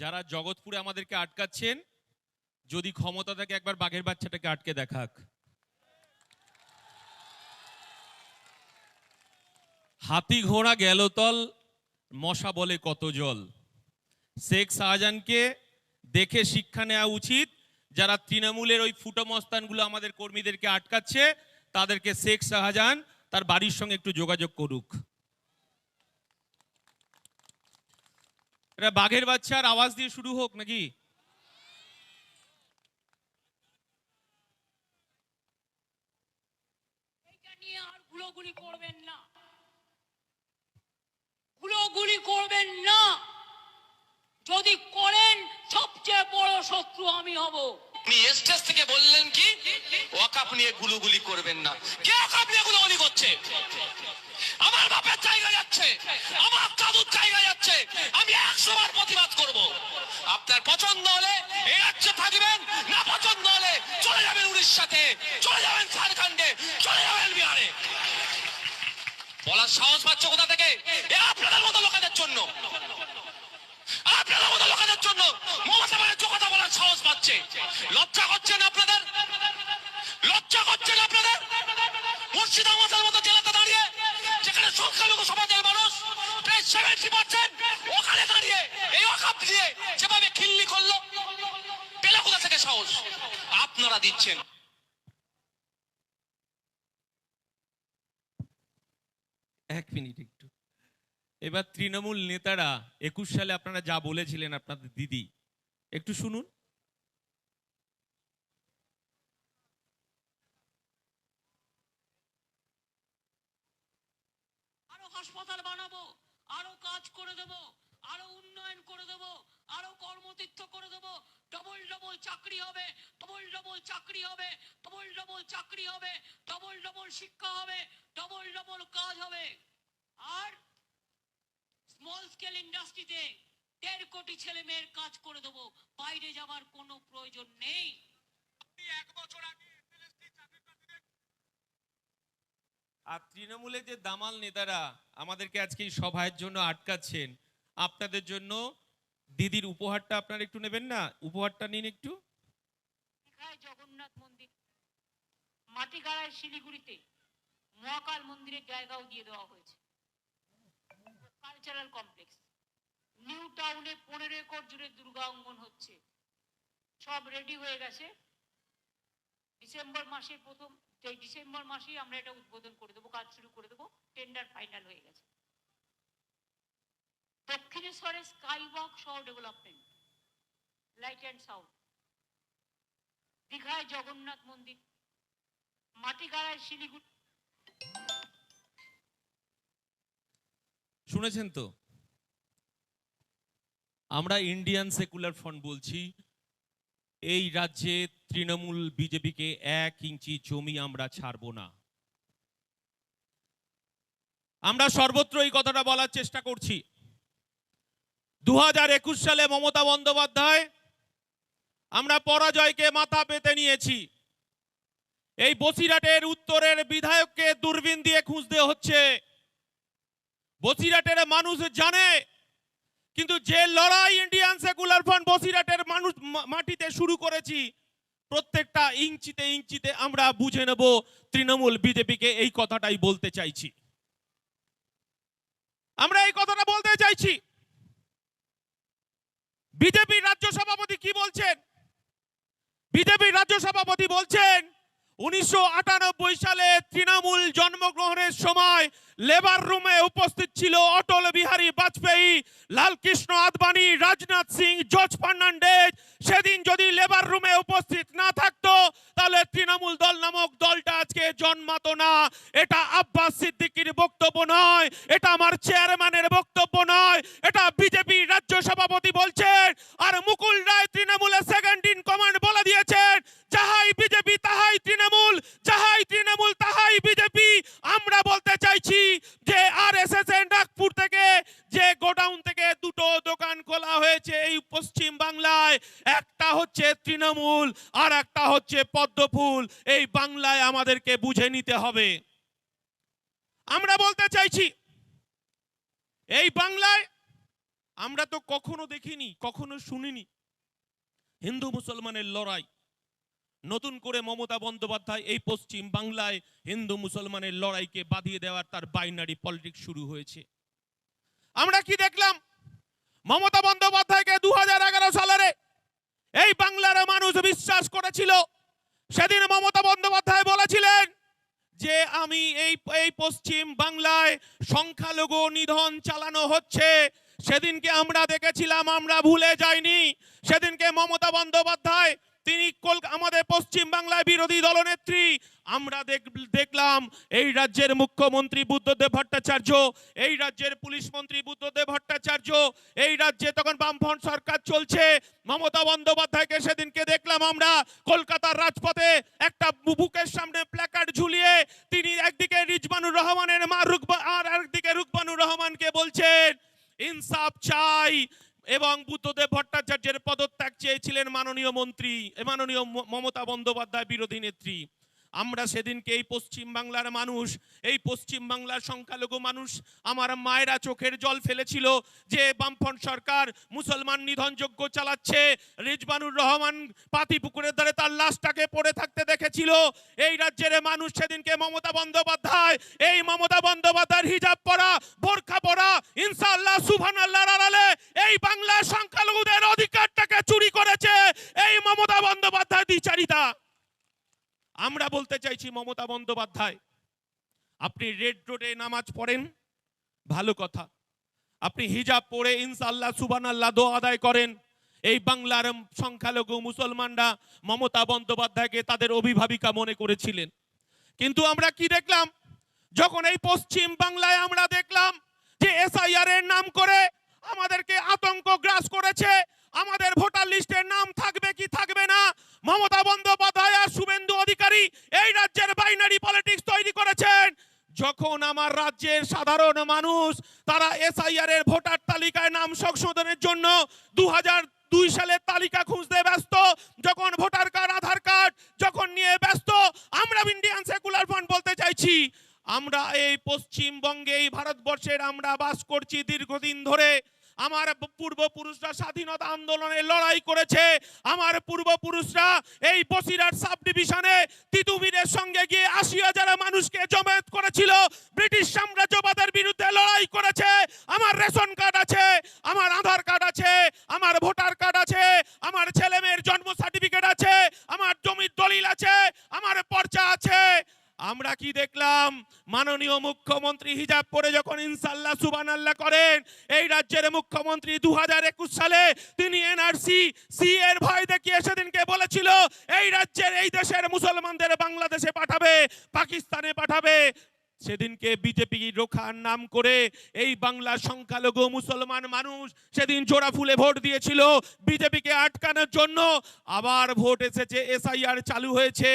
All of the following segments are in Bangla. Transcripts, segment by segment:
যারা জগৎপুরে আমাদেরকে আটকাচ্ছেন, যদি ক্ষমতা থাকে একবার বাঘের বাচ্চাটাকে আটকে দেখাক। হাতি ঘোড়া গেল তল, মশা বলে কত জল। শেখ শাহজাহানকে দেখে শিক্ষা নেওয়া উচিত। যারা তৃণমূলের ওই ফুটো মস্তানগুলো আমাদের কর্মীদেরকে আটকাচ্ছে, তাদেরকে শেখ শাহজাহান তার বাড়ির সঙ্গে একটু যোগাযোগ করুক। এটা বাঘের বাচ্চার আওয়াজ দিয়ে শুরু হোক নাকি? গুলোগুলি করবেন না, গুলোগুলি করবেন না। যদি করেন সবচেয়ে বড় শত্রু আমি হব। আপনি স্টেজ থেকে বললেন কি ওয়াকাফ নিয়ে গুলোগুলি করবেন না। কে ওয়াকাফ নিয়ে গুলোগুলি করছে? আমার বাপের জায়গা যাচ্ছে, আমার দাদুর জায়গা যাচ্ছে। আমি 100 বার প্রতিবাদ করব। আপনার পছন্দ হলে এই রাজ্যে থাকবেন, না পছন্দ হলে চলে যাবেন উড়িষ্যাতে, চলে যাবেন ঝাড়খণ্ডে, চলে যাবেন বিহারে। বলার সাহস পাচ্ছে কোথা থেকে? আপনাদের মতো লোকেদের জন্য, আপনাদের মতো লোকেদের জন্য মমতা ব্যানার্জি কথা বলার সাহস পাচ্ছে। লজ্জা করছেন আপনাদের? লজ্জা করছেন আপনাদের? মুর্শিদাবাদের মতো জেলাতে দাঁড়িয়ে, যেখানে সংখ্যালঘু সমাজের মানুষ প্রায় 70%, ওখানে দাঁড়িয়ে এই ওয়াকাফ দিয়ে যেভাবে খিল্লি করলো, পেলে কোথা থেকে সাহস? আপনারা দিচ্ছেন। এক মিনিট একটু। এবার তৃণমূল নেতারা 21 সালে আপনারা যা বলেছিলেন আপনাদের দিদি, একটু শুনুন। আরো হাসপাতাল বানাবো, আরো কাজ করে দেব, আরো উন্নয়ন করে দেব, আরো কর্মতীর্থ করে দেব। ডবল ডবল চাকরি হবে, ডবল ডবল চাকরি হবে, ডবল ডবল চাকরি হবে, ডবল ডবল শিক্ষা হবে, ডবল ডবল কাজ হবে। আর স্মল স্কেল ইন্ডাস্ট্রিতে 1.5 কোটি ছেলে মেয়ের কাজ করে দেবো। বাইরে যাবার কোনো প্রয়োজন নেই। এক বছর আগে আর তৃণমূলের যে দামাল নেতারা আমাদেরকে আজকে এই সভার জন্য আটকাচ্ছেন, আপনাদের জন্য দিদির উপহারটা আপনারা একটু নেবেন না? উপহারটা নিন একটু। জগন্নাথ মন্দির, মাটিগাড়ায় শিলিগুড়িতে মহাকাল মন্দিরের জায়গাও দিয়ে দেওয়া হয়েছে। কালচারাল কমপ্লেক্স নিউ টাউনে 15 একর জুড়ে দুর্গা অঙ্গন হচ্ছে, সব রেডি হয়ে গেছে। ডিসেম্বর মাসেই আমরা এটা উদ্বোধন করে দেবো, কাজ শুরু করে দেবো। টেন্ডার ফাইনাল হয়ে গেছে। দক্ষিণেশ্বরে স্কাই ওয়াক সহ ডেভেলপমেন্ট, লাইট অ্যান্ড সাউন্ড। দীঘায় জগন্নাথ মন্দির, মাটিগাড়ায় শিলিগুড়ি। শুনেছেন তো? আমরা ইন্ডিয়ান সেকুলার ফ্রন্ট বলছি, এই রাজ্যে তৃণমূল বিজেপিকে 1 ইঞ্চি জমি আমরা ছাড়বো না। আমরা সর্বত্র এই কথাটা বলার চেষ্টা করছি। 2021 সালে মমতা বন্দ্যোপাধ্যায়, আমরা পরাজয়কে মাথা পেতে নিয়েছি। এই বসিরহাটের উত্তরের বিধায়ককে দূরবীন দিয়ে খুঁজতে হচ্ছে। বসিরহাটের মানুষ জানে, কিন্তু যে লড়াই ইন্ডিয়ান সেকুলার ফ্রন্ট বসিরহাটের মানুষ মাটিতে শুরু করেছি, প্রত্যেকটা ইঞ্চিতে ইঞ্চিতে আমরা বুঝে নেব। তৃণমূল বিজেপিকে এই কথাটাই বলতে চাইছি। আমরা এই কথাটা বলতে চাইছি। বিজেপির রাজ্য সভাপতি কি বলছেন? বিজেপির রাজ্য সভাপতি বলছেন 1998 সালে তৃণমূল জন্মগ্রহণের সময় লেবার রুমে উপস্থিত ছিল অটল বিহারী বাজপেয়ী, লালকৃষ্ণ আদবানি, রাজনাথ সিং, জর্জ ফার্নান্ডেজ। সেদিন যদি লেবার রুমে উপস্থিত না থাকতো, তাহলে তৃণমূল দল নামক দলটা আজকে জন্মাতো না। এটা আব্বাস সিদ্দিকীর বক্তব্য নয়, এটা আমার চেয়ারম্যানের বক্তব্য নয়, এটা বিজেপির রাজ্য সভাপতি বলছেন। আর মুকুল রায় তৃণমূলের সেকেন্ড ইন কমান্ড বলে দিয়েছেন, যাহাই বিজেপি তাহাই তৃণমূল, যাহাই তৃণমূল তাহাই বিজেপি। আমরা বলতে চাইছি যে আরএসএস এর নাগপুর থেকে যে গোডাউন থেকে 2টো দোকান খোলা হয়েছে এই পশ্চিম বাংলায়, একটা হচ্ছে তৃণমূল আর একটা হচ্ছে পদ্মফুল। এই বাংলায় আমাদেরকে বুঝে নিতে হবে। আমরা বলতে চাইছি, এই বাংলায় আমরা তো কখনো দেখিনি, কখনো শুনিনি হিন্দু মুসলমানের লড়াই। নতুন করে মমতা বন্দ্যোপাধ্যায় এই পশ্চিম বাংলায় হিন্দু মুসলমানের লড়াইকে বাঁধিয়ে দেওয়ার তার বাইনারি পলিটিক্স শুরু হয়েছে। আমরা কি দেখলাম? মমতা বন্দ্যোপাধ্যায়কে 2011 সালে এই বাংলার মানুষ বিশ্বাস করেছিল। সেদিন মমতা বন্দ্যোপাধ্যায় বলেছিলেন যে আমি এই পশ্চিম বাংলায় সংখ্যালঘু নিধন চালানো হচ্ছে। সেদিনকে আমরা দেখেছিলাম, আমরা ভুলে যাইনি। সেদিনকে মমতা বন্দ্যোপাধ্যায় তিনি আমাদের পশ্চিম বাংলায় বিরোধী দলনেত্রী। আমরা দেখলাম এই রাজ্যের মুখ্যমন্ত্রী বুদ্ধদেব ভট্টাচার্য, এই রাজ্যের পুলিশ মন্ত্রী বুদ্ধদেব ভট্টাচার্য, এই রাজ্যে তখন বামফ্রন্ট সরকার চলছে। মমতা বন্দ্যোপাধ্যায়কে সেদিনকে দেখলাম আমরা কলকাতার রাজপথে একটা বুকের সামনে প্ল্যাকার্ড ঝুলিয়ে তিনি একদিকে রিজবানুর রহমানের মা আর একদিকে রুকবানুর রহমানকে বলছেন ইনসাফ চাই, এবং বুদ্ধদেব ভট্টাচার্যের পদত্যাগ চেয়েছিলেন মাননীয় মন্ত্রী, মাননীয় মমতা বন্দ্যোপাধ্যায় বিরোধী নেত্রী। আমরা সেদিনকে এই পশ্চিম বাংলার মানুষ, এই পশ্চিম বাংলার সংখ্যালঘু মানুষ, আমার মায়েরা চোখের জল ফেলেছিল যে বামফ্রন্ট সরকার মুসলমান নিধনযজ্ঞ চালাচ্ছে। রিজবানুর রহমান পাতিপুকুরের ধারে তার লাশটাকে পড়ে থাকতে দেখেছিল। এই রাজ্যের মানুষ সেদিনকে মমতা বন্দ্যোপাধ্যায়ের হিজাব পরা, বোরখা পরা, ইনশাআল্লাহ সুবহানাল্লাহর আড়ালে এই বাংলার সংখ্যালঘুদের অধিকারটাকে চুরি করেছে এই মমতা বন্দ্যোপাধ্যায় দ্বিচারিতা। আমরা বলতে চাইছি মমতা বন্দ্যোপাধ্যায়, আপনি রেড রোডে নামাজ পড়েন, ভালো কথা। আপনি হিজাব পরে ইনশাআল্লাহ সুবহানাল্লাহ দোয়া আদায় করেন। এই বাংলার সংখ্যালঘু মুসলমানরা মমতা বন্দ্যোপাধ্যায়কে তাদের অভিভাবিকা মনে করেছিলেন। কিন্তু আমরা কি দেখলাম? যখন এই পশ্চিম বাংলায় আমরা দেখলাম যে এসআইআর এর নাম করে আমাদেরকে আতঙ্ক গ্রাস করেছে, আমাদের ভোটার লিস্টের নাম থাকবে কি থাকবে না, মমতা বন্দ্যোপাধ্যায় আর শুভেন্দু অধিকারী এই রাজ্যের বাইনারি পলিটিক্স তৈরি করেছেন। যখন আমার রাজ্যের সাধারণ মানুষ তারা এসআইআর এর ভোটার তালিকায় নাম সংশোধনের জন্য 2002 সালের তালিকা খুঁজতে ব্যস্ত, যখন ভোটার কার্ড আধার কার্ড যখন নিয়ে ব্যস্ত, আমরা ইন্ডিয়ান সেকুলার ফ্রন্ট বলতে চাইছি আমরা এই পশ্চিমবঙ্গে এই ভারতবর্ষের আমরা বাস করছি দীর্ঘদিন ধরে। আমার পূর্বপুরুষরা স্বাধীনতা আন্দোলনে লড়াই করেছে। আমার পূর্বপুরুষরা এই বসিরহাট সাব ডিভিশনে তিতুমিরের সঙ্গে গিয়ে 80,000 মানুষকে জমায়েত করেছিল, ব্রিটিশ সাম্রাজ্যবাদের বিরুদ্ধে লড়াই করেছে। আমার রেশন কার্ড আছে, আমার আধার কার্ড আছে, আমার ভোটার কার্ড আছে, আমার ছেলে মেয়ের জন্ম সার্টিফিকেট আছে, আমার জমির দলিল আছে, আমার পর্চা আছে। আমরা কি দেখলাম? মাননীয় মুখ্যমন্ত্রী হিজাব পরে যখন ইনশাআল্লাহ সুবহানাল্লাহ করেন, এই রাজ্যের মুখ্যমন্ত্রী 2021 সালে তিনি এনআরসি সি এর ভয় দেখিয়ে সেদিনকে বলেছিল এই রাজ্যের এই দেশের মুসলমানদের বাংলাদেশে পাঠাবে, পাকিস্তানে পাঠাবে। সেদিনকে বিজেপি রক্ষার নাম করে এই বাংলার সংখ্যালঘু মুসলমান মানুষ সেদিন জোড়া ফুলে ভোট দিয়েছিল বিজেপিকে আটকানোর জন্য। আবার ভোট এসেছে, এসআইআর চালু হয়েছে।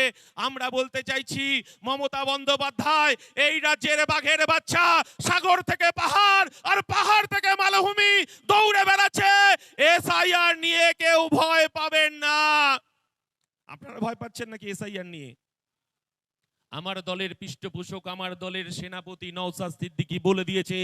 আমরা বলতে চাইছি মমতা বন্দ্যোপাধ্যায় এই রাজ্যের বাঘের বাচ্চা, সাগর থেকে পাহাড় আর পাহাড় থেকে মালভূমি দৌড়ে বেড়াচ্ছে। এসআইআর নিয়ে কেউ ভয় পাবেন না। আপনারা ভয় পাচ্ছেন নাকি এসআইআর নিয়ে? আমার দলের পৃষ্ঠপোষক, আমার দলের সেনাপতি নওশাদ সিদ্দিকী বলে দিয়েছে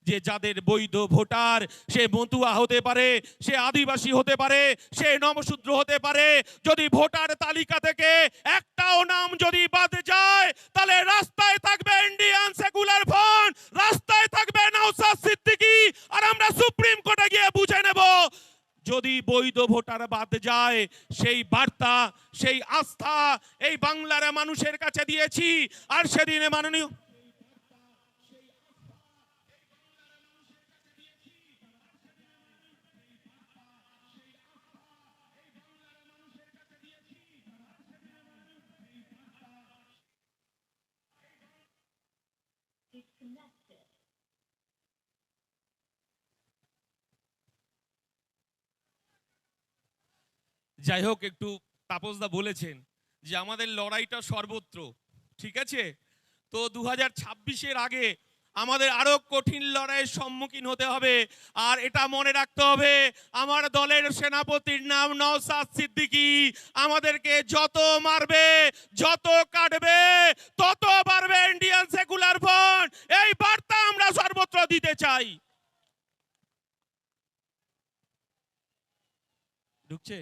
যে যাদের বৈধ ভোটার, সে মতুয়া হতে পারে, সে আদিবাসী হতে পারে, সে নমশূদ্র হতে পারে, যদি ভোটার তালিকা থেকে একটাও নাম যদি বাদ যায় তাহলে রাস্তায় থাকবে ইন্ডিয়ান সেকুলার ফ্রন্ট, রাস্তায় থাকবে নওশাদ সিদ্দিকী, আর আমরা সুপ্রিম কোর্টে গিয়ে বুঝে নেব। যদি বৈধ ভোটার বাদ যায়, সেই বার্তা, সেই আস্থা এই বাংলার মানুষের কাছে দিয়েছি। আর সেদিনে মাননীয় যাই হোক, একটু তাপসদা বলেছেন যে আমাদের লড়াইটা সর্বত্র, ঠিক আছে? তো 2026-এর আগে আমাদের আরো কঠিন লড়াইয়ের সম্মুখীন হতে হবে। আর এটা মনে রাখতে হবে, আমার দলের সেনাপতির নাম নওশাদ সিদ্দিকী। আমাদেরকে যত মারবে, যত কাটবে, তত বাড়বে ইন্ডিয়ান সেকুলার ফ্রন্ট। এই বার্তা আমরা সর্বত্র দিতে চাই। ঢুকছে